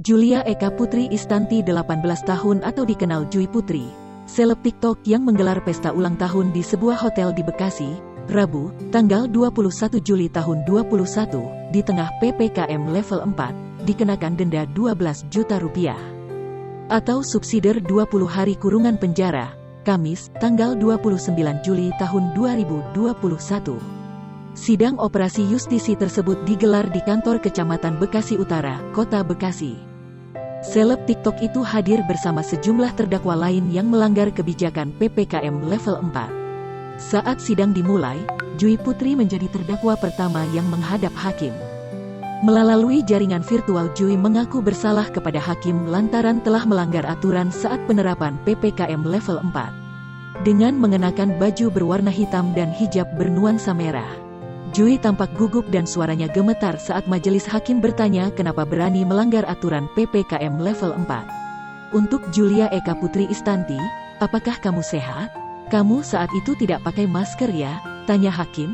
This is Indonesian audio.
Julia Eka Putri Istanti 18 tahun atau dikenal Jui Putri, seleb TikTok yang menggelar pesta ulang tahun di sebuah hotel di Bekasi, Rabu, tanggal 21 Juli tahun 2021, di tengah PPKM level 4, dikenakan denda 12 juta rupiah. Atau subsidiar 20 hari kurungan penjara, Kamis, tanggal 29 Juli tahun 2021. Sidang operasi justisi tersebut digelar di kantor Kecamatan Bekasi Utara, Kota Bekasi. Seleb TikTok itu hadir bersama sejumlah terdakwa lain yang melanggar kebijakan PPKM level 4. Saat sidang dimulai, Jui Putri menjadi terdakwa pertama yang menghadap hakim. Melalui jaringan virtual, Jui mengaku bersalah kepada hakim lantaran telah melanggar aturan saat penerapan PPKM level 4. Dengan mengenakan baju berwarna hitam dan hijab bernuansa merah, Jui tampak gugup dan suaranya gemetar saat majelis hakim bertanya kenapa berani melanggar aturan PPKM level 4. Untuk Julia Eka Putri Istanti, apakah kamu sehat? Kamu saat itu tidak pakai masker ya? Tanya hakim.